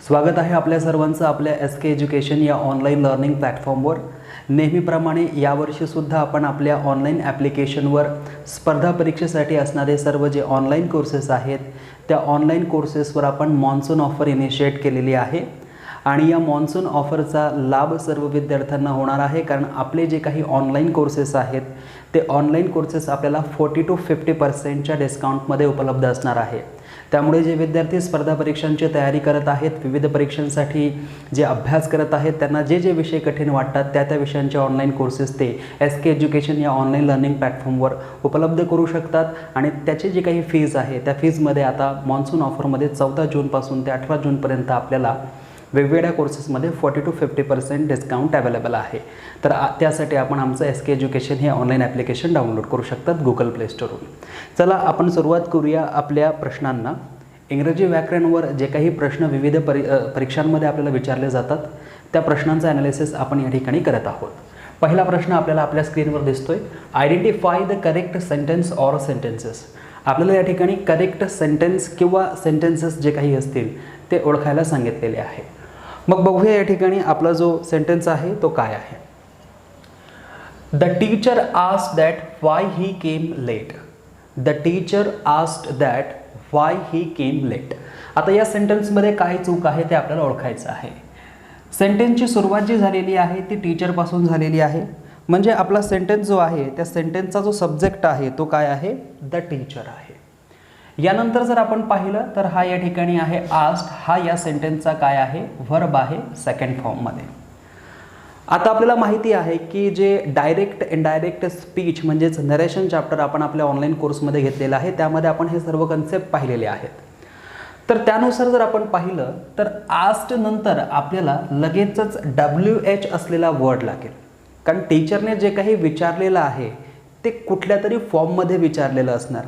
स्वागत आहे आपल्या सर्वांचं आपल्या SK एज्युकेशन या ऑनलाईन लर्निंग प्लॅटफॉर्मवर। नेहमीप्रमाणे यावर्षीसुद्धा आपण आपल्या ऑनलाईन ॲप्लिकेशनवर स्पर्धा परीक्षेसाठी असणारे सर्व जे ऑनलाईन कोर्सेस आहेत त्या ऑनलाईन कोर्सेसवर आपण मॉन्सून ऑफर इनिशिएट केलेली आहे आणि या मॉन्सून ऑफरचा लाभ सर्व विद्यार्थ्यांना होणार आहे, कारण आपले जे काही ऑनलाईन कोर्सेस आहेत ते ऑनलाईन कोर्सेस आपल्याला 40 to 50% डिस्काउंटमध्ये उपलब्ध असणार आहे। त्यामुळे जे विद्यार्थी स्पर्धा परीक्षांची तयारी करत आहेत, विविध परीक्षांसाठी जे अभ्यास करत आहेत, त्यांना जे जे विषय कठीण वाटतात त्या विषयांचे ऑनलाईन कोर्सेस ते SK एज्युकेशन या ऑनलाईन लर्निंग प्लॅटफॉर्मवर उपलब्ध करू शकतात आणि त्याची जी काही फीज आहे त्या फीजमध्ये आता मॉन्सून ऑफरमध्ये 14 जूनपासून ते 18 जूनपर्यंत आपल्याला वेगवेगळ्या कोर्सेसमध्ये 40 to 50% डिस्काउंट अवेलेबल आहे। तर त्यासाठी आपण आमचं SK एज्युकेशन हे ऑनलाईन ॲप्लिकेशन डाउनलोड करू शकतात गुगल प्ले स्टोरवरून। चला आपण सुरुवात करूया आपल्या प्रश्नांना। इंग्रजी व्याकरणवर जे काही प्रश्न विविध परीक्षांमध्ये आपल्याला विचारले जातात त्या प्रश्नांचं ॲनालिसिस आपण या ठिकाणी करत आहोत। पहिला प्रश्न आपल्याला आपल्या स्क्रीनवर दिसतोय, identify the correct sentence or sentences. आपल्याला या ठिकाणी करेक्ट सेंटेन्स किंवा सेंटेन्सेस जे काही असतील ते ओळखायला सांगितलेले आहे। मग बघूया या ठिकाणी आपला जो सेंटेन्स आहे तो काय आहे। The teacher asked that why he came late. The teacher asked that why he came late. आता या सेंटेन्समध्ये काय चूक आहे ते आपल्याला ओळखायचं आहे। सेंटेन्सची सुरुवात जी झालेली आहे ती टीचरपासून झालेली आहे, म्हणजे आपला सेंटेन्स जो आहे त्या सेंटेन्सचा जो सब्जेक्ट आहे तो काय आहे, द टीचर आहे। यानंतर जर आपण पाहिलं तर हा या ठिकाणी आहे आस्क्ड, हा या सेंटेन्सचा काय आहे, व्हर्ब आहे सेकंड फॉर्ममध्ये। आता आपल्याला माहिती आहे की जे डायरेक्ट इनडायरेक्ट स्पीच म्हणजेच नरेशन चॅप्टर आपण आपल्या ऑनलाईन कोर्समध्ये घेतलेलं आहे, त्यामध्ये आपण हे सर्व कन्सेप्ट पाहिलेले आहेत। तर त्यानुसार जर आपण पाहिलं तर आस्क्ड नंतर आपल्याला लगेचच WH असलेला वर्ड लागेल, कारण टीचरने जे काही विचारलेलं आहे ते कुठल्या तरी फॉर्ममध्ये विचारलेलं असणार,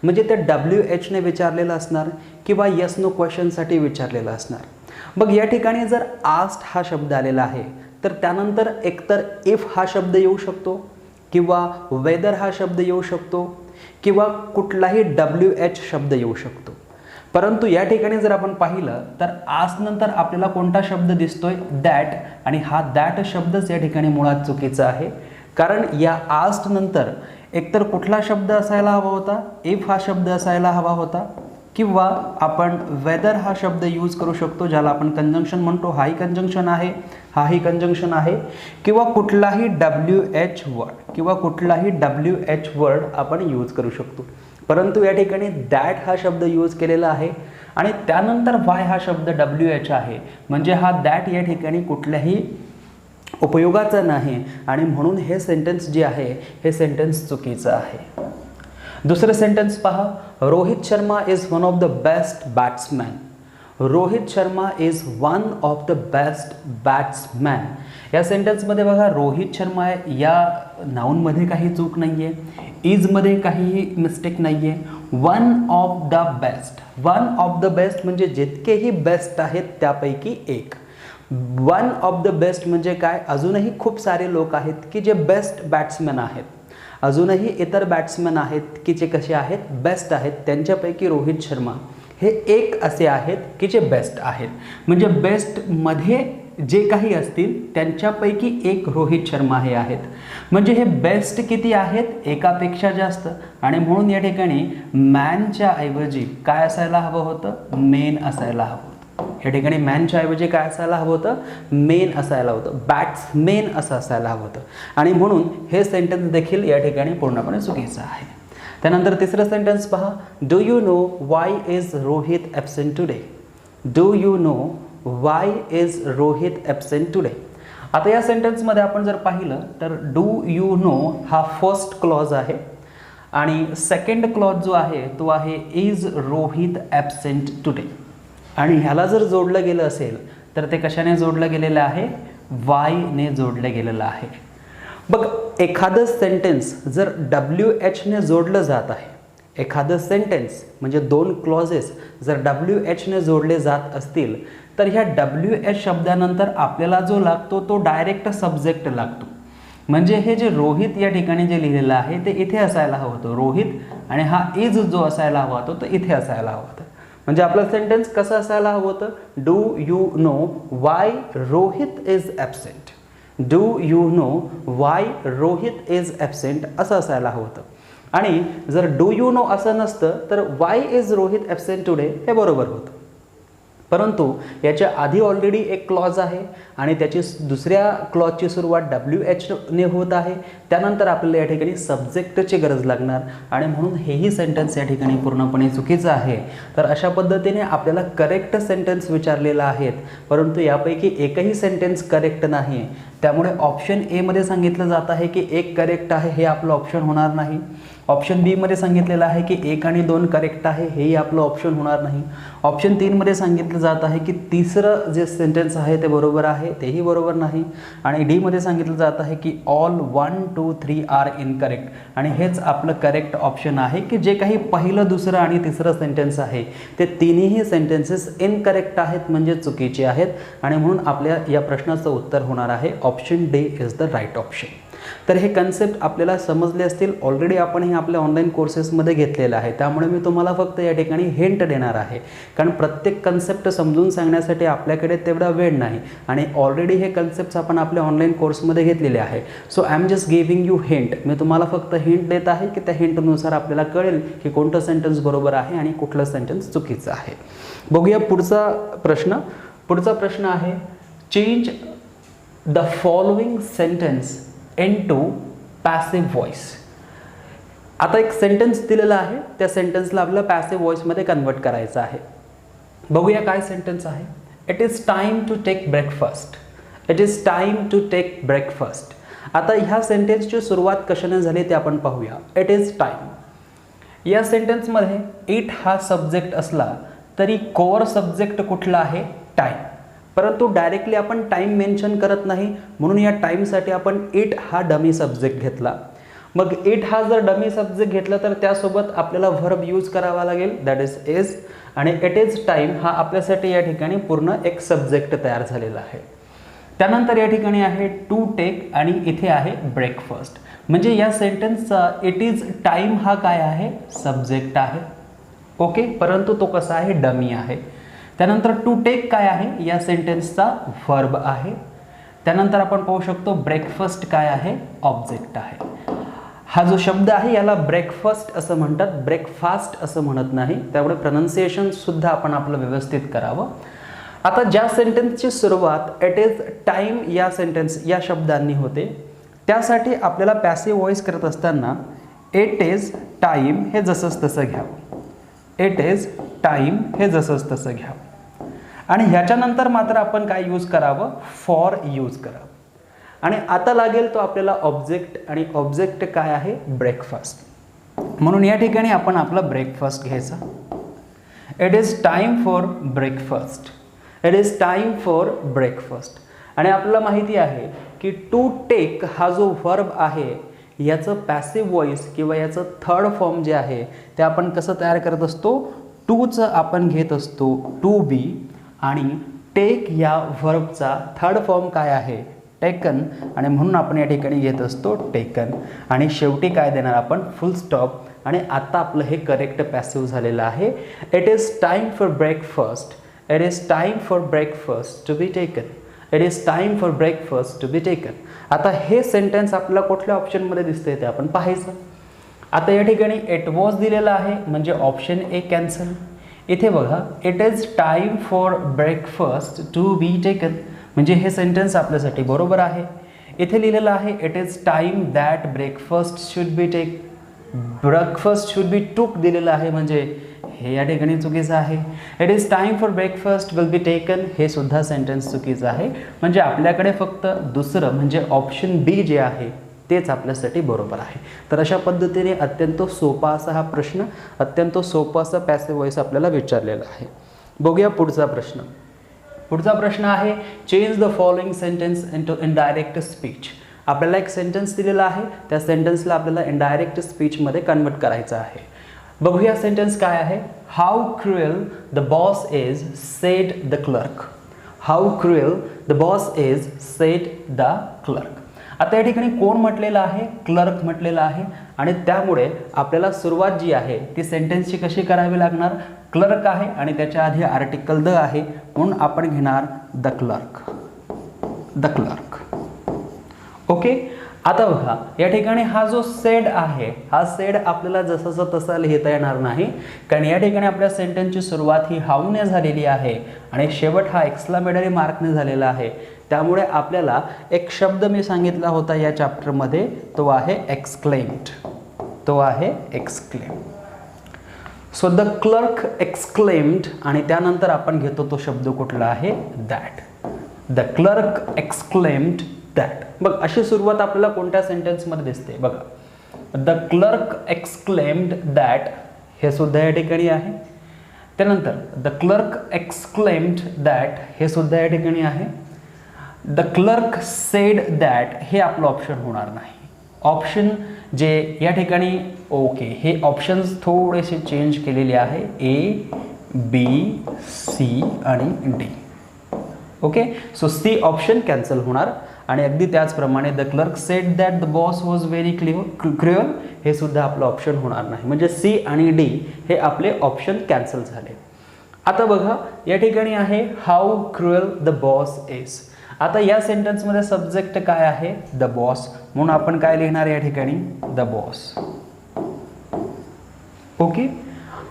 म्हणजे ते WH ने विचारलेलं असणार किंवा येस नो क्वेश्चनसाठी विचारलेलं असणार। मग या ठिकाणी जर आस्क्ड हा शब्द आलेला आहे तर त्यानंतर एकतर इफ हा शब्द येऊ शकतो किंवा वेदर हा शब्द येऊ शकतो किंवा कुठलाही WH शब्द येऊ शकतो। परंतु या ठिकाणी जर आपण पाहिलं तर आस्क्ड नंतर आपल्याला कोणता शब्द दिसतोय, दॅट, आणि हा दॅट शब्दच या ठिकाणी मुळात चुकीचा आहे, कारण या आस्क्ड नंतर एकतर कुठला शब्द असायला हवा होता, इफ हा शब्द असायला हवा होता किंवा आपण वेदर हा शब्द यूज करू शकतो, ज्याला आपण कंजंक्शन म्हणतो, हाही कंजंक्शन आहे, हाही कंजंक्शन आहे, किंवा कुठलाही WH वर्ड आपण यूज करू शकतो। परंतु या ठिकाणी दॅट हा शब्द यूज केलेला आहे आणि त्यानंतर वाय हा शब्द WH आहे, म्हणजे हा दॅट या ठिकाणी कुठल्याही उपयोगाचा नाही आणि म्हणून हे सेंटेन्स जे आहे हे सेंटेन्स चुकीचं आहे। दुसरं सेंटेन्स पहा, Rohit Sharma is one of the best batsman. Rohit Sharma is one of the best batsman. या सेंटेन्समध्ये बघा रोहित शर्मा या नाऊनमध्ये काही चूक नाही आहे, इजमध्ये काहीही मिस्टेक नाही आहे, one of the best, one of the best म्हणजे जितकेही बेस्ट आहेत त्यापैकी एक। वन ऑफ द बेस्ट म्हणजे काय, अजूनही खूप सारे लोक आहेत की जे बेस्ट बॅट्समॅन आहेत, अजूनही इतर बॅट्समॅन आहेत की जे कसे आहेत, बेस्ट आहेत, त्यांच्यापैकी रोहित शर्मा हे एक असे आहेत की जे बेस्ट आहेत, म्हणजे बेस्टमध्ये जे काही असतील त्यांच्यापैकी एक रोहित शर्मा हे आहेत, म्हणजे हे बेस्ट किती आहेत, एकापेक्षा जास्त, आणि म्हणून या ठिकाणी मॅनच्या ऐवजी काय असायला हवं होतं, मेन असायला हवं। या ठिकाणी मॅनच्या ऐवजी काय असायला हवं होतं, मेन असायला होतं, बॅट्समेन असं असायला हवं होतं, आणि म्हणून हे सेंटेन्स देखील या ठिकाणी पूर्णपणे चुकीचं आहे। त्यानंतर तिसरं सेंटेन्स पहा, do you know Y is Rohit absent today. Do you know Y is Rohit absent today. आता या सेंटेन्समध्ये आपण जर पाहिलं तर डू यू नो हा फर्स्ट क्लॉज आहे आणि सेकंड क्लॉज जो आहे तो आहे इज रोहित ॲब्सेंट टुडे, आणि ह्याला जर जोडलं गेलं असेल तर ते कशाने जोडलं गेलेलं आहे, वाय ने जोडलं गेलेलं आहे। बघ, एखादं सेंटेन्स जर WH ने जोडलं जात आहे, एखादं सेंटेन्स म्हणजे दोन क्लॉजेस जर WH ने जोडले जात असतील तर ह्या WH शब्दानंतर आपल्याला जो लागतो तो डायरेक्ट सब्जेक्ट लागतो, म्हणजे हे जे रोहित या ठिकाणी जे लिहिलेलं आहे ते इथे असायला हवं होतं रोहित, आणि हा इज जो असायला हवा होता तो इथे असायला हवा होता, म्हणजे आपलं सेंटेन्स कसं असायला हवं होतं, do you know Y Rohit is absent. Do you know Y Rohit is absent असं असायला हवं होतं. आणि जर डू यू नो असं नसतं तर Y is Rohit absent today हे बरोबर होतं. परंतु याच्या आधी ऑलरेडी एक क्लॉज आहे आणि त्याची दुसऱ्या क्लॉजची सुरुवात WH ने होत आहे. त्यानंतर आपल्याला या ठिकाणी सब्जेक्टची गरज लागणार आणि म्हणून हेही सेंटेन्स या ठिकाणी पूर्णपणे चुकीचं आहे. तर अशा पद्धतीने आपल्याला करेक्ट सेंटेन्स विचारलेला आहेत, परंतु यापैकी एकही सेंटेन्स करेक्ट नाही. त्यामुळे ऑप्शन ए मध्ये सांगितलं जात आहे की एक करेक्ट आहे, हे आपलं ऑप्शन होणार नाही. ऑप्शन बी मध्ये सांगितलेलं आहे की 1 आणि 2 करेक्ट आहे, हेही आपलं ऑप्शन होणार नाही. ऑप्शन 3 मध्ये सांगितलं जात आहे की तिसरं जे सेंटेन्स आहे ते बरोबर आहे, तेही बरोबर नाही. आणि डी मध्ये सांगितलं जात आहे की ऑल 1, 2, 3 आर इनकरेक्ट, आणि हेच आपलं करेक्ट ऑप्शन आहे की जे काही पहिलं, दुसरं आणि तिसरं सेंटेन्स आहे ते तिन्ही सेंटेन्सेस इनकरेक्ट आहेत, म्हणजे चुकीचे आहेत. आणि म्हणून आपल्या या प्रश्नाचं उत्तर होणार आहे option D is the right option. तर हे कन्सेप्ट आपल्याला समजले असतील. ऑलरेडी आपण हे आपल्या ऑनलाईन कोर्सेसमध्ये घेतलेलं आहे, त्यामुळे मी तुम्हाला फक्त या ठिकाणी हिंट देणार आहे, कारण प्रत्येक कन्सेप्ट समजून सांगण्यासाठी आपल्याकडे तेवढा वेळ नाही आणि ऑलरेडी हे कन्सेप्ट्स आपण आपल्या ऑनलाईन कोर्समध्ये घेतलेले आहे. So I am just giving you hint. मी तुम्हाला फक्त हिंट देत आहे की त्या हिंटनुसार आपल्याला कळेल की कोणतं सेंटेन्स बरोबर आहे आणि कुठलं सेंटेन्स चुकीचं आहे. बघूया पुढचा प्रश्न. पुढचा प्रश्न आहे change the following sentence into passive voice. आता एक सेंटेन्स दिलेला आहे, त्या सेंटेन्सला आपल्याला पॅसिव्ह व्हॉइसमध्ये कन्वर्ट करायचं आहे. बघूया काय सेंटेन्स आहे. It is time to take breakfast. It is time to take breakfast. आता ह्या सेंटेन्सची सुरुवात कशाने झाली ते आपण पाहूया. It is time. या सेंटेन्समध्ये इट हा सब्जेक्ट असला तरी कोअर सब्जेक्ट कुठला आहे, टाइम. परंतु डायरेक्टली आपण टाइम मेन्शन करत नाही, म्हणून या टाईमसाठी आपण इट हा डमी सब्जेक्ट घेतला. मग इट हा जर डमी सब्जेक्ट घेतला तर त्यासोबत आपल्याला व्हर्ब यूज करावा लागेल, दॅट इज. आणि इट इज टाइम हा आपल्यासाठी या ठिकाणी पूर्ण एक सब्जेक्ट तयार झालेला आहे. त्यानंतर या ठिकाणी आहे टू टेक आणि इथे आहे ब्रेकफास्ट. म्हणजे या सेंटेन्सचा इट इज टाइम हा काय आहे, सब्जेक्ट आहे. ओके, परंतु तो कसा आहे, डमी आहे. त्यानंतर टू टेक काय आहे, या सेंटेन्सचा व्हर्ब आहे. त्यानंतर आपण पाहू शकतो ब्रेकफास्ट काय आहे, ऑब्जेक्ट आहे. हा जो शब्द आहे याला ब्रेकफास्ट असं म्हणतात, ब्रेकफास्ट असं म्हणत नाही, त्यामुळे प्रोनाउन्सिएशन सुद्धा आपण आपलं व्यवस्थित करावं. आता ज्या सेंटेन्सची सुरुवात इट इज टाइम या सेंटेन्स या शब्दांनी होते, त्यासाठी आपल्याला पॅसिव्ह व्हॉइस करत असताना इट इज टाइम हे जसंच तसं घ्यावं. इट इज टाइम हे जसंच तसं घ्यावं. आणि ह्याच्यानंतर मात्र आपण काय यूज करावं, फॉर यूज करावं. आणि आता लागेल तो आपल्याला ऑब्जेक्ट, आणि ऑब्जेक्ट काय आहे, ब्रेकफास्ट. म्हणून या ठिकाणी आपण आपला ब्रेकफास्ट घ्यायचा. It is time for breakfast. It is time for breakfast. आणि आपल्याला माहिती आहे की टू टेक हा जो व्हर्ब आहे याचं पॅसिव्ह व्हॉइस किंवा याचं थर्ड फॉर्म जे आहे ते आपण कसं तयार करत असतो, टूचं आपण घेत असतो टू बी, आणि टेक या व्हर्बचा थर्ड फॉर्म काय आहे, टेकन, आणि म्हणून आपण या ठिकाणी घेत असतो टेकन. आणि शेवटी काय देणार आपण, फुल स्टॉप. आणि आता आपलं हे करेक्ट पॅसिव्ह झालेलं आहे. It is time for breakfast. It is time for breakfast to be taken. It is time for breakfast to be taken. आता हे सेंटेन्स आपल्याला कुठल्या ऑप्शनमध्ये दिसतंय ते आपण पाहायचं. आता या ठिकाणी इट वॉज दिलेलं आहे, म्हणजे ऑप्शन ए कॅन्सल. इथे बघा it is time for breakfast to be taken, म्हणजे हे सेंटेन्स आपल्यासाठी बरोबर आहे. इथे लिहिलेलं आहे it is time that breakfast should be take. Breakfast should be took दिलेलं आहे, म्हणजे हे या ठिकाणी चुकीचं आहे. It is time for breakfast will be taken, हे सुद्धा सेंटेन्स चुकीचं आहे. म्हणजे आपल्याकडे फक्त दुसरं म्हणजे ऑप्शन बी जे आहे तेच आपल्यासाठी बरोबर आहे. तर अशा पद्धतीने अत्यंत सोपा असा हा प्रश्न, अत्यंत सोपा असा पॅसिव्ह व्हॉइस आपल्याला विचारलेला आहे. बघूया पुढचा प्रश्न. पुढचा प्रश्न आहे change the following sentence into indirect speech. आपल्याला एक सेंटेन्स दिलेला आहे, त्या सेंटेन्सला आपल्याला इनडायरेक्ट स्पीचमध्ये कन्वर्ट करायचं आहे. बघूया सेंटेन्स काय आहे. How cruel the boss is sed the clerk. How cruel the boss is sed the clerk. आता या ठिकाणी कोण म्हटलेलं आहे? क्लर्क म्हटलेलं आहे आणि त्यामुळे आपल्याला सुरुवात जी आहे ती सेंटेन्सची कशी करावी लागणार? क्लर्क आहे आणि त्याच्या आधी आर्टिकल द आहे म्हणून आपण घेणार the clerk, the clerk. Okay. आता बघा या ठिकाणी हा जो सेड आहे हा सेड आपल्याला जसं तसा लिहिता येणार नाही, कारण या ठिकाणी आपल्या सेंटेन्सची सुरुवात ही हाऊने झालेली आहे आणि शेवट हा एक्सक्लेमेटरी मार्कने झालेला आहे. त्यामुळे आपल्याला एक शब्द मी सांगितला होता या चॅप्टरमध्ये, तो आहे एक्सक्लेम्ड, तो आहे exclaim. So the clerk exclaimed आणि त्यानंतर आपण घेतो तो शब्द कुठला आहे? That. The clerk exclaimed that. बघ अशी सुरुवात आपल्याला कोणत्या सेंटेन्समध्ये दिसते? बघा, द क्लर्क एक्सक्लेम्ड दॅट हे सुद्धा या ठिकाणी आहे. त्यानंतर द क्लर्क एक्सक्लेम्ड दॅट हे सुद्धा या ठिकाणी आहे. द क्लर्क सेड दॅट हे आपलं ऑप्शन होणार नाही. ऑप्शन जे या ठिकाणी ओके हे ऑप्शन्स थोडेसे चेंज केलेले आहे, ए बी सी आणि D. Okay. So C option cancel होणार आणि अगदी त्याचप्रमाणे the clerk said that the boss was very cruel हे सुद्धा आपलं ऑप्शन होणार नाही. म्हणजे सी आणि डी हे आपले ऑप्शन कॅन्सल झाले. आता बघा या ठिकाणी आहे how cruel the boss is. आता या सेंटेन्समध्ये सब्जेक्ट काय आहे? The boss. म्हणून आपण काय लिहिणार या ठिकाणी? The boss. ओके.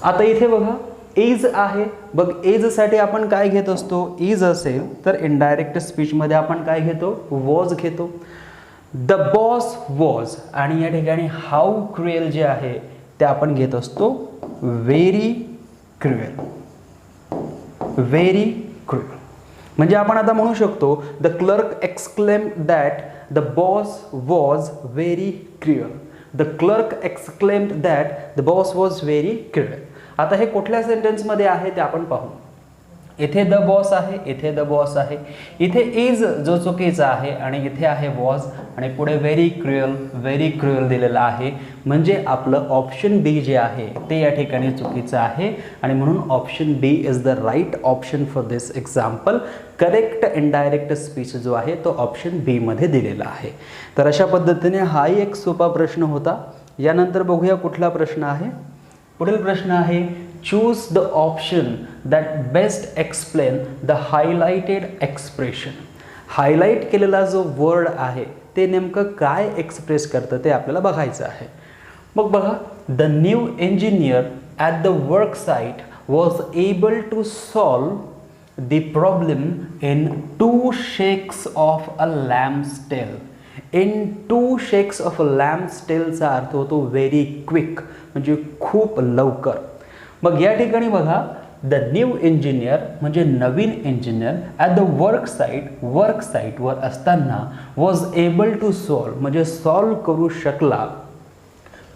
आता इथे बघा इज आहे. बघ इजसाठी आपण काय घेत असतो? इज असेल तर इनडायरेक्ट स्पीचमध्ये आपण काय घेतो? वॉज घेतो. द बॉस वॉज आणि या ठिकाणी हाऊ क्रुएल जे आहे ते आपण घेत असतो व्हेरी क्रुएल, व्हेरी क्रुएल. म्हणजे आपण आता म्हणू शकतो the clerk exclaimed that the boss was very cruel. The clerk exclaimed that the boss was very cruel. आता हे कुठल्या सेंटेन्समध्ये आहे ते आपण पाहू. इथे द बॉस आहे, इथे द बॉस आहे, इथे इज जो चुकीचा आहे आणि इथे आहे वॉज आणि पुढे व्हेरी क्रुएल दिलेला आहे. म्हणजे आपलं ऑप्शन बी जे आहे ते या ठिकाणी चुकीचं आहे आणि म्हणून option B is the right option for this example. Correct indirect speech जो आहे तो ऑप्शन बी मध्ये दिलेला आहे. तर अशा पद्धतीने हाही एक सोपा प्रश्न होता. यानंतर बघूया कुठला प्रश्न आहे. पुढील प्रश्न आहे choose the option that best explain the highlighted expression. Highlight केलेला जो वर्ड आहे ते नेमकं काय एक्सप्रेस करतं ते आपल्याला बघायचं आहे. मग बघा, the new engineer at the work site was able to solve the problem in 2 shakes of a lamb's tail. इन 2 shakes ऑफ अ लॅम्प्स टेलचा अर्थ होतो व्हेरी क्विक, म्हणजे खूप लवकर. मग या ठिकाणी बघा द न्यू इंजिनियर म्हणजे नवीन इंजिनियर ॲट द वर्क साईटवर असताना वॉज एबल टू सॉल्व म्हणजे सॉल्व करू शकला.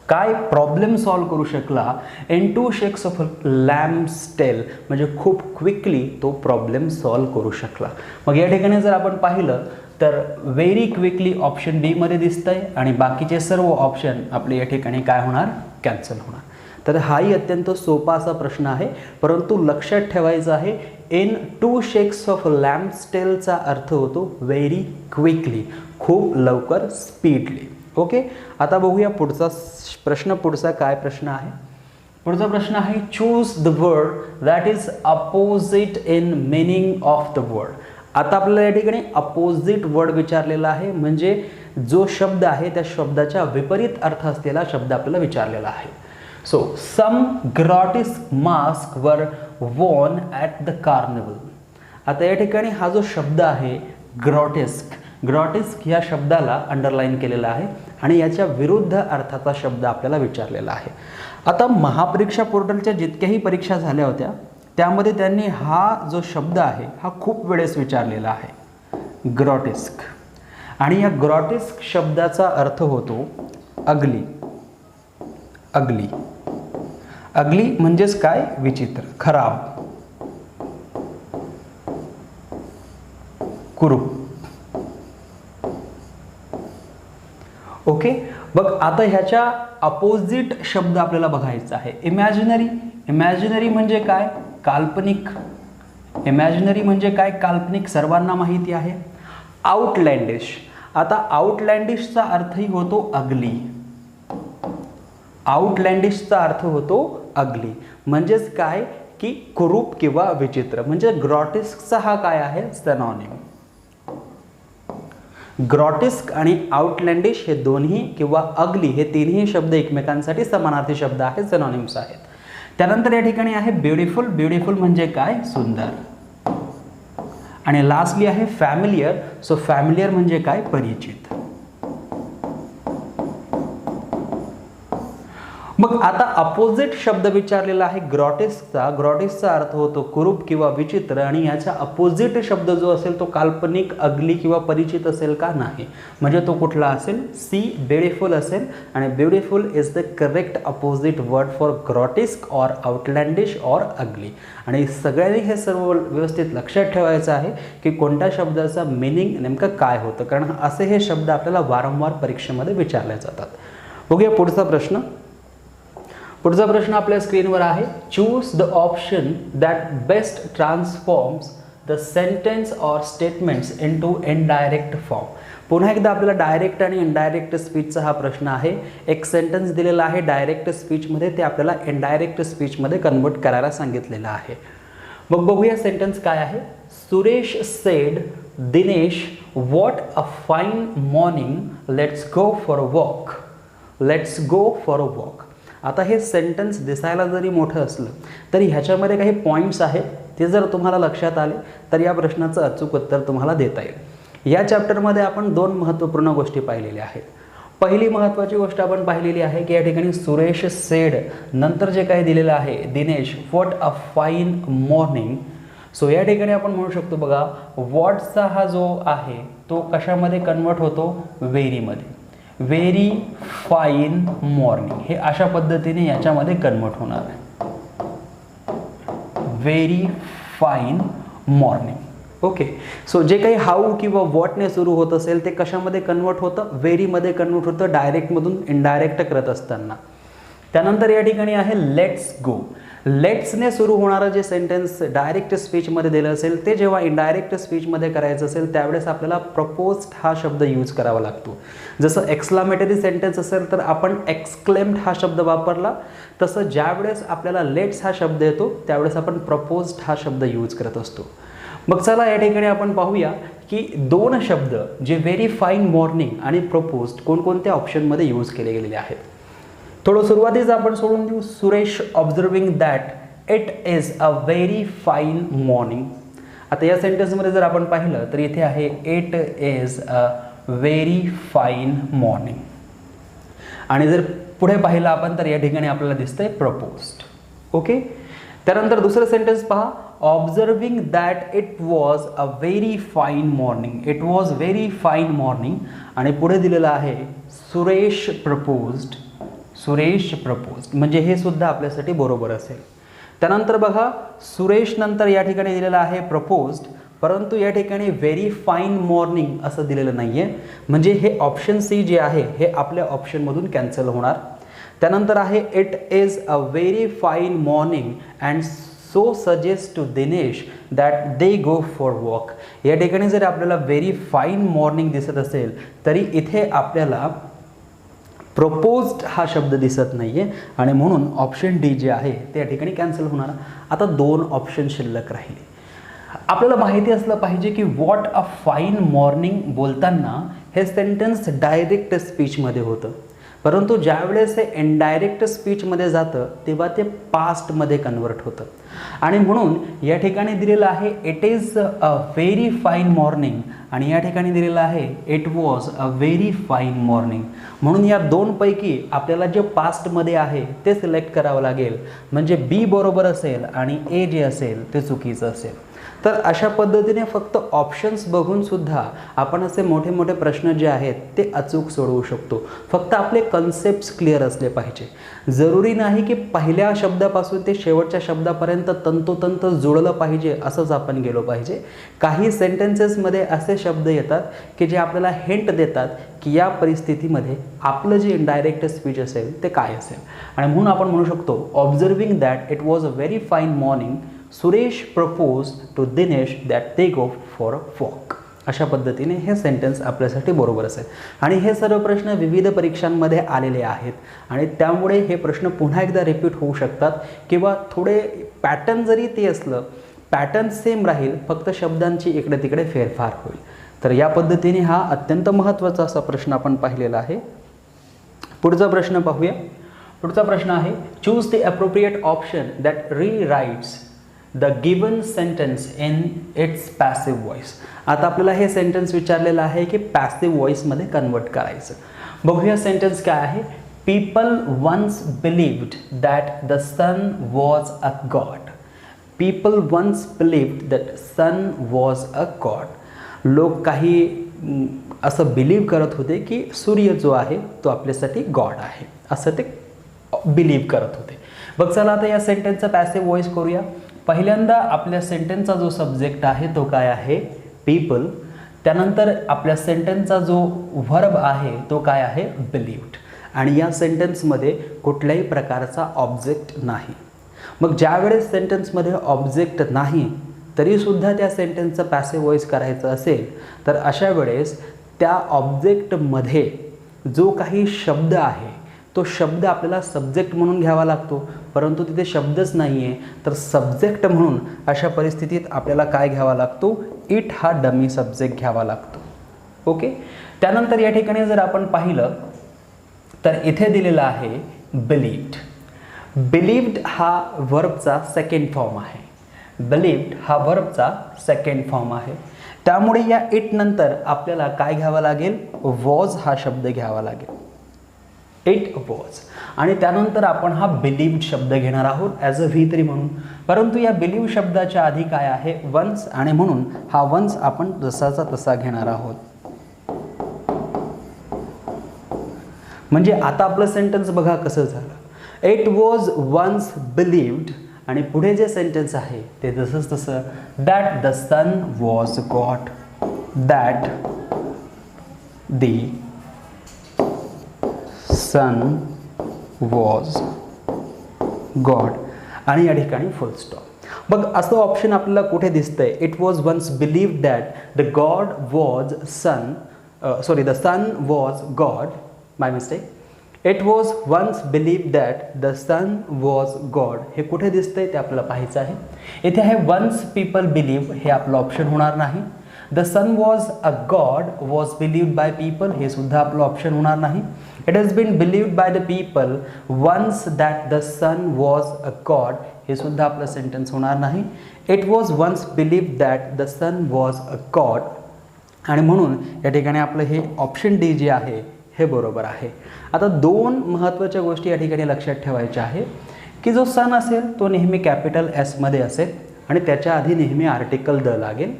काय प्रॉब्लेम सॉल्व करू शकला? In 2 shakes of lamb's tail म्हणजे खूप क्विकली तो प्रॉब्लेम सॉल्व करू शकला. मग या ठिकाणी जर आपण पाहिलं तर व्हेरी क्विकली ऑप्शन डी मध्ये दिसतंय आणि बाकीचे सर्व ऑप्शन आपले या ठिकाणी काय होणार? कॅन्सल होणार. तर हाही अत्यंत सोपा असा प्रश्न आहे, परंतु लक्षात ठेवायचं आहे इन 2 shakes ऑफ लॅम्प्स टेलचा अर्थ होतो व्हेरी क्विकली, खूप लवकर, स्पीडली. ओके. आता बघूया पुढचा प्रश्न. पुढचा काय प्रश्न आहे? पुढचा प्रश्न आहे choose the word that is opposite in meaning of the word. आता आपल्याला या ठिकाणी अपोजिट वर्ड विचारलेला आहे, म्हणजे जो शब्द आहे त्या शब्दाच्या विपरीत अर्थ असलेला शब्द आपल्याला विचारलेला आहे. सो सम ग्रॉटिस्क मास्क वर वॉर्न ॲट द कार्निवल. आता या ठिकाणी हा जो शब्द आहे ग्रॉटिस्क, ग्रॉटिस्क ह्या शब्दाला अंडरलाईन केलेला आहे आणि याच्या विरुद्ध अर्थाचा शब्द आपल्याला विचारलेला आहे. आता महापरीक्षा पोर्टलच्या जितक्याही परीक्षा झाल्या होत्या त्यामध्ये त्यांनी हा जो शब्द आहे हा खूप वेळेस विचारलेला आहे, ग्रॉटिस्क. आणि या ग्रॉटिस्क शब्दाचा अर्थ होतो अगली. अगली, अगली म्हणजेच काय? विचित्र, खराब, कुरूप. ओके. बघ आता ह्याच्या अपोजिट शब्द आपल्याला बघायचा आहे. इमॅजिनरी. इमॅजिनरी म्हणजे काय? काल्पनिक. इमॅजिनरी म्हणजे काय? काल्पनिक, सर्वांना माहिती आहे. आउटलँडिश. आता आउटलँडिशचा अर्थही होतो अगली. आउटलँडिशचा अर्थ होतो अगली, म्हणजेच काय की कुरूप किंवा विचित्र. म्हणजे ग्रॉटेस्कचा हा काय आहे, सिनॉनिम. ग्रॉटेस्क आणि आउटलँडिश हे दोन्ही किंवा अगली हे तिन्ही शब्द एकमेकांसाठी समानार्थी शब्द आहेत, सिनॉनिम्स आहेत. त्यानंतर या ठिकाणी आहे ब्युटिफुल. ब्युटिफुल म्हणजे काय, सुंदर. आणि लास्टली आहे फॅमिलियर. सो फॅमिलियर म्हणजे काय, परिचित. मग आता अपोजिट शब्द विचारलेला आहे ग्रॉटेस्कचा. ग्रॉटेस्कचा अर्थ होतो कुरूप किंवा विचित्र, आणि याचा अपोजिट शब्द जो असेल तो काल्पनिक, अगली किंवा परिचित असेल का, नाही. म्हणजे तो कुठला असेल, सी, ब्युटिफुल असेल. आणि beautiful is the correct opposite word for grotesque or outlandish or ugly. आणि सगळ्यांनी हे सर्व व्यवस्थित लक्षात ठेवायचं आहे की कोणत्या शब्दाचा मिनिंग नेमकं काय होतं, कारण असे हे शब्द आपल्याला वारंवार परीक्षेमध्ये विचारले जातात. बघूया पुढचा प्रश्न. पुढचा प्रश्न आपल्या स्क्रीनवर आहे. Choose the option that best transforms the sentence or statements into indirect form. पुन्हा एकदा आपल्याला डायरेक्ट आणि इनडायरेक्ट स्पीचचा हा प्रश्न आहे. एक सेंटेन्स दिलेला आहे डायरेक्ट स्पीचमध्ये, ते आपल्याला इनडायरेक्ट स्पीचमध्ये कन्वर्ट करायला सांगितलेलं आहे. मग बघूया सेंटेन्स काय आहे. Suresh sed, Dinesh what a fine morning, let's go for a walk. Let's go for a walk. आता हे सेंटेन्स दिसायला जरी मोठं असलं तरी ह्याच्यामध्ये काही पॉईंट्स आहेत, ते जर तुम्हाला लक्षात आले तर या प्रश्नाचं अचूक उत्तर तुम्हाला देता येईल. या चॅप्टरमध्ये आपण दोन महत्त्वपूर्ण गोष्टी पाहिलेल्या आहेत. पहिली महत्त्वाची गोष्ट आपण पाहिलेली आहे की या ठिकाणी सुरेश सेड नंतर जे काही दिलेलं आहे, Dinesh what a fine morning. So या ठिकाणी आपण म्हणू शकतो बघा, व्हॉटचा हा जो आहे तो कशामध्ये कन्वर्ट होतो, व्हेरीमध्ये. व्हेरी फाईन मॉर्निंग हे अशा पद्धतीने याच्यामध्ये कन्वर्ट होणार आहे. Very fine morning. Okay. So जे काही हाऊ किंवा व्हॉटने सुरू होत असेल ते कशामध्ये कन्वर्ट होतं, व्हेरीमध्ये कन्वर्ट होतं, डायरेक्टमधून इनडायरेक्ट करत असताना. त्यानंतर या ठिकाणी आहे लेट्स गो. लेट्सने सुरू होणारं जे सेंटेन्स डायरेक्ट स्पीचमध्ये दिलं असेल ते जेव्हा इनडायरेक्ट स्पीचमध्ये करायचं असेल त्यावेळेस आपल्याला प्रपोज्ड हा शब्द यूज करावा लागतो. जसं एक्सक्लामेटरी सेंटेन्स असेल तर आपण एक्सक्लेम्ड हा शब्द वापरला, तसं ज्यावेळेस आपल्याला लेट्स हा शब्द येतो त्यावेळेस आपण प्रपोज्ड हा शब्द यूज करत असतो. मग चला या ठिकाणी आपण पाहूया की दोन शब्द जे व्हेरी फाईन मॉर्निंग आणि प्रपोज्ड कोणकोणत्या ऑप्शनमध्ये यूज केले गेलेले आहेत. थोडं सुरुवातीच आपण सोडून देऊ. Suresh observing that it is a very fine morning. आता या सेंटेन्समध्ये जर आपण पाहिलं तर इथे आहे it is a very fine morning. आणि जर पुढे पाहिलं आपण तर या ठिकाणी आपल्याला दिसतंय प्रपोज्ड. ओके. त्यानंतर दुसरं सेंटेन्स पहा. Observing that it was a very fine morning. It was very fine morning. आणि पुढे दिलेलं आहे सुरेश प्रपोज्ड. सुरेश प्रपोज्ड म्हणजे हे सुद्धा आपल्यासाठी बरोबर असेल. त्यानंतर बघा सुरेश नंतर या ठिकाणी दिलेलं आहे प्रपोज्ड, परंतु या ठिकाणी व्हेरी फाईन मॉर्निंग असं दिलेलं नाही आहे. म्हणजे हे ऑप्शन सी जे आहे हे आपल्या ऑप्शनमधून कॅन्सल होणार. त्यानंतर आहे it is a very fine morning and so suggest to Dinesh that they go for walk. या ठिकाणी जर आपल्याला व्हेरी फाईन मॉर्निंग दिसत असेल तरी इथे आपल्याला प्रपोज्ड हा शब्द दिसत नाही आहे आणि म्हणून ऑप्शन डी जे आहे ते या ठिकाणी कॅन्सल होणार. आता दोन ऑप्शन शिल्लक राहिले. आपल्याला माहिती असलं पाहिजे की व्हॉट अ फाईन मॉर्निंग बोलताना हे सेंटेन्स डायरेक्ट स्पीचमध्ये होतं, परंतु ज्यावेळेस हे इनडायरेक्ट स्पीचमध्ये जातं तेव्हा ते पास्टमध्ये कन्वर्ट होतं. आणि म्हणून या ठिकाणी दिलेलं आहे it is a very fine morning आणि या ठिकाणी दिलेलं आहे it was a very fine morning. म्हणून या दोनपैकी आपल्याला जे पास्टमध्ये आहे ते सिलेक्ट करावं लागेल. म्हणजे बी बरोबर असेल आणि ए जे असेल ते चुकीचं असेल. तर अशा पद्धतीने फक्त ऑप्शन्स बघून सुद्धा आपण असे मोठे मोठे प्रश्न जे आहेत ते अचूक सोडवू शकतो. फक्त आपले कन्सेप्ट्स क्लिअर असले पाहिजे. जरुरी नाही की पहिल्या शब्दापासून ते शेवटच्या शब्दापर्यंत तंतोतंत जुळलं पाहिजे असंच आपण गेलो पाहिजे. काही सेंटेन्सेसमध्ये असे शब्द येतात की जे आपल्याला हिंट देतात की या परिस्थितीमध्ये आपलं जे इनडायरेक्ट स्पीच असेल ते काय असेल. आणि म्हणून आपण म्हणू शकतो observing that it was a very fine morning, Suresh propose to Dinesh that they go for a walk. अशा पद्धतीने हे सेंटेन्स आपल्यासाठी बरोबर असेल. आणि हे सर्व प्रश्न विविध परीक्षांमध्ये आलेले आहेत आणि त्यामुळे हे प्रश्न पुन्हा एकदा रिपीट होऊ शकतात किंवा थोडे पॅटर्न जरी ते असलं, पॅटर्न सेम राहील, फक्त शब्दांची इकडे तिकडे फेरफार होईल. तर या पद्धतीने हा अत्यंत महत्त्वाचा असा प्रश्न आपण पाहिलेला आहे. पुढचा प्रश्न पाहूया. पुढचा प्रश्न आहे, choose the appropriate option that rewrites the given sentence in its passive voice. आता आपल्याला हे सेंटेन्स विचारलेलं आहे की पॅसिव्ह व्हॉइसमध्ये कन्वर्ट करायचं. बघूया सेंटेन्स काय आहे. People once believed that the sun was a god. People once believed that sun was a god. लोक काही असं बिलीव्ह करत होते की सूर्य जो आहे तो आपल्यासाठी गॉड आहे, असं ते बिलीव्ह करत होते. बघ चला आता या सेंटेन्सचा पॅसिव्ह व्हॉइस करूया. पहिल्यांदा आपल्या सेंटेन्सचा जो सब्जेक्ट आहे तो काय आहे, पीपल. त्यानंतर आपल्या सेंटेन्सचा जो व्हर्ब आहे तो काय आहे, बिलीव्ड. आणि या सेंटेन्समध्ये कुठल्याही प्रकारचा ऑब्जेक्ट नाही. मग ज्यावेळेस सेंटेन्समध्ये ऑब्जेक्ट नाही तरीसुद्धा त्या सेंटेन्सचा पॅसिव्ह व्हॉइस करायचं असेल तर अशा वेळेस त्या ऑब्जेक्टमध्ये जो काही शब्द आहे तो शब्द आपल्याला सब्जेक्ट म्हणून घ्यावा लागतो, परंतु तिथे शब्दच नाही आहे तर सब्जेक्ट म्हणून अशा परिस्थितीत आपल्याला काय घ्यावा लागतो, इट हा डमी सब्जेक्ट घ्यावा लागतो. ओके. त्यानंतर या ठिकाणी जर आपण पाहिलं तर इथे दिलेला आहे बिलीव्ड. बिलीव्ड हा वर्बचा सेकंड फॉर्म आहे. बिलीव्ड हा वर्बचा सेकंड फॉर्म आहे. त्यामुळे या इट नंतर आपल्याला काय घ्यावं लागेल, वॉज हा शब्द घ्यावा लागेल. It was. आणि त्यानंतर आपण हा बिलीव्ड शब्द घेणार आहोत ॲज अ V3 म्हणून. परंतु या बिलीव्ड शब्दाच्या आधी काय आहे, वन्स, आणि म्हणून हा वन्स आपण जसाचा तसा घेणार आहोत. म्हणजे आता आपलं सेंटेन्स बघा कसं झालं. इट वॉज वन्स बिलीव्ड आणि पुढे जे सेंटेन्स आहे ते जसंच तसं, that the sun was god. That the sun was god. आणि या ठिकाणी फुल स्टॉप. बघ असं ऑप्शन आपल्याला कुठे दिसतंय, it was once believed that the god was sun, the sun was god, my mistake. It was once believed that the sun was god हे कुठे दिसतंय ते आपल्याला पाहायचं आहे. इथे आहे वन्स पीपल बिलीव्ह, हे आपलं ऑप्शन होणार नाही. The sun was a god was believed by people हे सुद्धा आपलं ऑप्शन होणार नाही. It has been believed by the people once that the sun was a god हे सुद्धा आपलं सेंटेन्स होणार नाही. It was once believed that the sun was a god. आणि म्हणून या ठिकाणी आपलं हे ऑप्शन डी जे आहे हे बरोबर आहे. आता दोन महत्त्वाच्या गोष्टी या ठिकाणी लक्षात ठेवायच्या आहे की जो सन असेल तो नेहमी कॅपिटल एसमध्ये असेल आणि त्याच्या आधी नेहमी आर्टिकल द लागेल.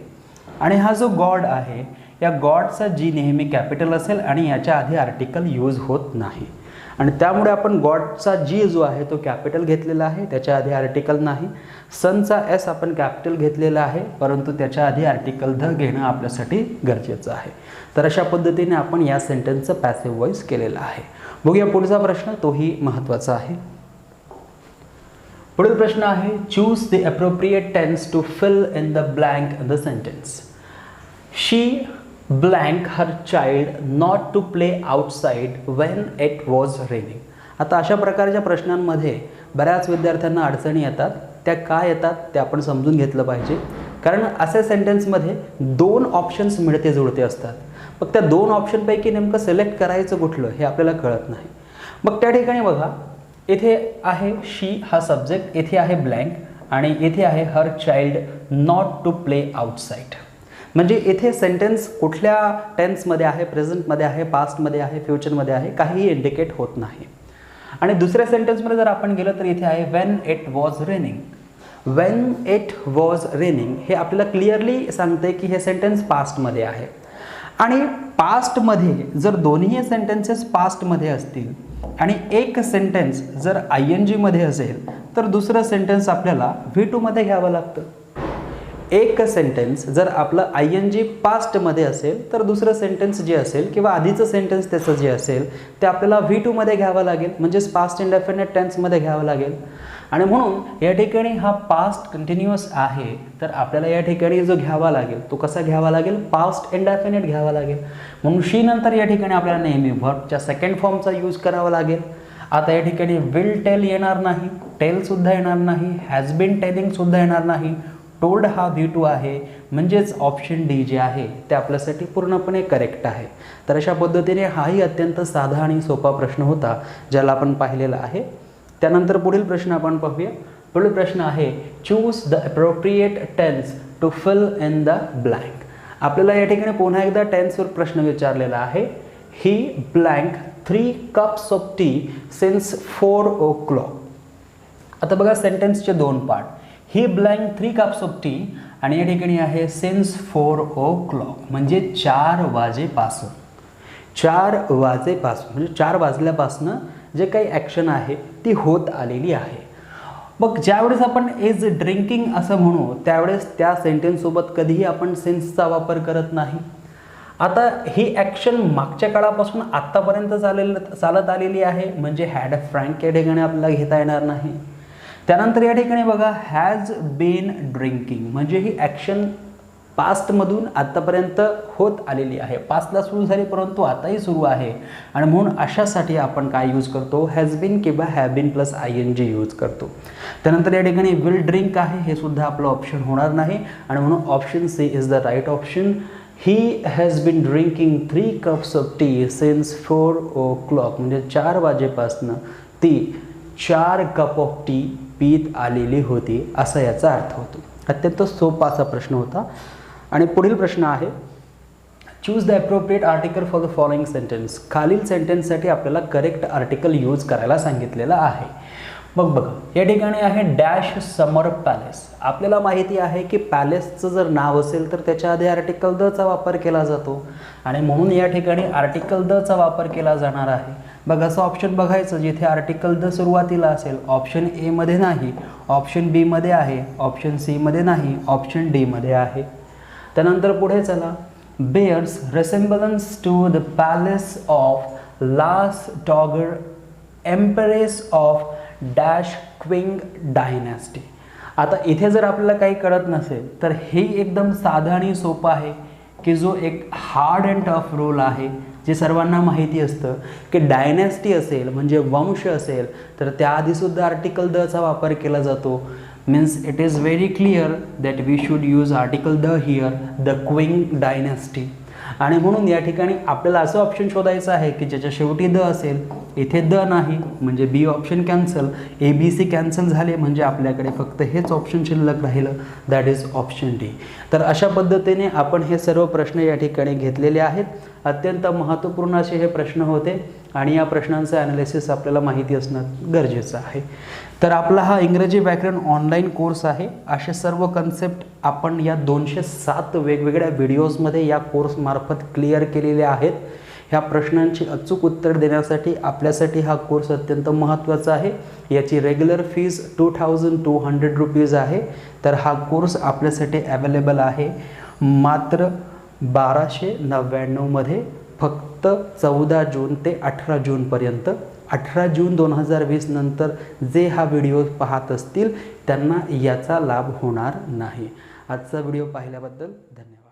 आणि हा जो गॉड आहे या गॉडचा जी नेहमी कॅपिटल असेल आणि याच्या आधी आर्टिकल यूज होत नाही. आणि त्यामुळे आपण गॉडचा जी जो आहे तो कॅपिटल घेतलेला आहे, त्याच्या आधी आर्टिकल नाही. सनचा एस आपण कॅपिटल घेतलेला आहे परंतु त्याच्या आधी आर्टिकल द घेणं आपल्यासाठी गरजेचं आहे. तर अशा पद्धतीने आपण या सेंटेन्सचं पॅसिव्ह व्हॉइस केलेलं आहे. बघूया पुढचा प्रश्न, तोही महत्त्वाचा आहे. पुढील प्रश्न आहे, choose the appropriate tense to fill in the blank in the sentence. She blank her child not to play outside when it was raining. आता अशा प्रकारच्या प्रश्नांमध्ये बऱ्याच विद्यार्थ्यांना अडचणी येतात. त्या काय येतात ते आपण समजून घेतलं पाहिजे. कारण अशा सेंटेन्समध्ये दोन ऑप्शन्स मिळते जुळते असतात. मग त्या दोन ऑप्शनपैकी नेमकं सिलेक्ट करायचं कुठलं हे आपल्याला कळत नाही. मग त्या ठिकाणी बघा, इथे आहे शी हा सब्जेक्ट, इथे आहे ब्लँक आणि इथे आहे her child not to play outside. म्हणजे इथे सेंटेन्स कुठल्या टेन्समध्ये आहे, प्रेझेंटमध्ये आहे, पास्टमध्ये आहे, फ्युचरमध्ये आहे, काहीही इंडिकेट होत नाही. आणि दुसऱ्या सेंटेन्समध्ये जर आपण गेलं तर इथे आहे when it was raining. When it was raining हे आपल्याला क्लिअरली सांगते की हे सेंटेन्स पास्टमध्ये आहे. आणि पास्टमध्ये जर दोन्ही सेंटेन्सेस पास्टमध्ये असतील आणि एक सेंटेन्स जर ING मध्ये असेल तर दुसरं सेंटेन्स आपल्याला V2 मध्ये घ्यावं लागतं. एक सेंटेन्स जर आपलं ING पास्टमध्ये असेल तर दुसरं सेंटेन्स जे असेल किंवा आधीचं सेंटेन्स त्याचं जे असेल ते आपल्याला V2 मध्ये घ्यावं लागेल, म्हणजेच पास्ट इंडेफिनिट टेन्समध्ये घ्यावं लागेल. आणि म्हणून या ठिकाणी हा पास्ट कंटिन्युअस आहे, तर आपल्याला या ठिकाणी जो घ्यावा लागेल तो कसा घ्यावा लागेल, पास्ट इंडेफिनिट घ्यावा लागेल. म्हणून शी नंतर या ठिकाणी आपल्याला नेहमी व्हर्बच्या सेकंड फॉर्मचा यूज करावा लागेल. आता या ठिकाणी विल टेल येणार नाही, टेलसुद्धा येणार नाही, हॅज बीन टेलिंगसुद्धा येणार नाही, टोल्ड हा V2 आहे, म्हणजेच ऑप्शन डी जे आहे ते आपल्यासाठी पूर्णपणे करेक्ट आहे. तर अशा पद्धतीने हाही अत्यंत साधा आणि सोपा प्रश्न होता ज्याला आपण पाहिलेला आहे. त्यानंतर पुढील प्रश्न आपण पाहूया. पुढील प्रश्न आहे choose the appropriate tense to fill in the blank. आपल्याला या ठिकाणी पुन्हा एकदा टेन्सवर प्रश्न विचारलेला आहे. ही blank 3 cups of tea since 4 o'clock. आता बघा सेंटेन्सचे दोन पार्ट. ही ब्लँक 3 cups ऑफ टी आणि या ठिकाणी आहे सिन्स 4 o'clock म्हणजे 4 वाजेपासून. 4 वाजेपासून म्हणजे 4 वाजल्यापासून जे काही ॲक्शन आहे ती होत आलेली आहे. मग ज्यावेळेस आपण इज ड्रिंकिंग असं म्हणू त्यावेळेस त्या सेंटेन्ससोबत कधीही आपण सिन्सचा वापर करत नाही. आता ही ॲक्शन मागच्या काळापासून आत्तापर्यंत चालत आलेली आहे म्हणजे हॅड अ फ्रँक या ठिकाणी आपल्याला घेता येणार नाही. त्यानंतर या ठिकाणी बघा हॅज बीन ड्रिंकिंग म्हणजे ही ॲक्शन पास्टमधून आत्तापर्यंत होत आलेली आहे, पास्टला सुरू झाली परंतु आताही सुरू आहे आणि म्हणून अशासाठी आपण काय यूज करतो, हॅज बीन किंवा have been plus ING use करतो. त्यानंतर या ठिकाणी विल ड्रिंक आहे, हे सुद्धा आपलं ऑप्शन होणार नाही आणि म्हणून option C is the right option. He has been drinking 3 cups of tea since 4 o'clock म्हणजे 4 वाजेपासनं ती 4 कप ऑफ टी पीत आलेली होती असा याचा अर्थ होतो. अत्यंत सोपा असा प्रश्न होता. आणि पुढील प्रश्न आहे choose the appropriate article for the following sentence. खालील सेंटेन्ससाठी आपल्याला करेक्ट आर्टिकल यूज करायला सांगितलेलं आहे. मग बघा या ठिकाणी आहे डॅश समर पॅलेस. आपल्याला माहिती आहे की पॅलेसचं जर नाव असेल तर त्याच्या आधी आर्टिकल दचा वापर केला जातो आणि म्हणून या ठिकाणी आर्टिकल दचा वापर केला जाणार आहे. बघ असं ऑप्शन बघायचं जिथे आर्टिकल द सुरुवातीला असेल. ऑप्शन ए मध्ये नाही, ऑप्शन बी मध्ये आहे, ऑप्शन सी मध्ये नाही, ऑप्शन डी मध्ये आहे. त्यानंतर पुढे चला. Bears resemblance to the palace of लास टॉगर empress of dash Qing dynasty. आता इथे जर आपल्याला काही कळत नसेल तर हे एकदम साधं आणि सोपं आहे की जो एक हार्ड अँड टफ रूल आहे जे सर्वांना माहिती असतं की डायनॅस्टी असेल म्हणजे वंश असेल तर त्याआधीसुद्धा आर्टिकल दचा वापर केला जातो. Means it is very clear that we should use article the here, the Qing dynasty. आणि म्हणून या ठिकाणी आपल्याला असं ऑप्शन शोधायचं आहे की ज्याच्या शेवटी द असेल. इथे द नाही म्हणजे बी ऑप्शन कॅन्सल, ABC कॅन्सल झाले म्हणजे आपल्याकडे फक्त हेच ऑप्शन शिल्लक राहिलं, दॅट इज ऑप्शन डी. तर अशा पद्धतीने आपण हे सर्व प्रश्न या ठिकाणी घेतलेले आहेत. अत्यंत महत्त्वपूर्ण असे हे प्रश्न होते आणि या प्रश्नांचं ॲनालिसिस आपल्याला माहिती असणं गरजेचं आहे. तर आपला हा इंग्रजी व्याकरण ऑनलाईन कोर्स आहे. असे सर्व कन्सेप्ट आपण या 207 वेगवेगळ्या व्हिडिओजमध्ये या कोर्समार्फत क्लिअर केलेले आहेत. ह्या प्रश्नांची अचूक उत्तर देण्यासाठी आपल्यासाठी हा कोर्स अत्यंत महत्त्वाचा आहे. याची रेग्युलर फीज 2200 रुपीज आहे. तर हा कोर्स आपल्यासाठी अवेलेबल आहे मात्र 1299 मध्ये, फक्त 14 जून ते 18 जूनपर्यंत. 18 जून 2020 नंतर जे हा व्हिडिओ पाहत असतील त्यांना याचा लाभ होणार नाही. आजचा व्हिडिओ पाहिल्याबद्दल धन्यवाद.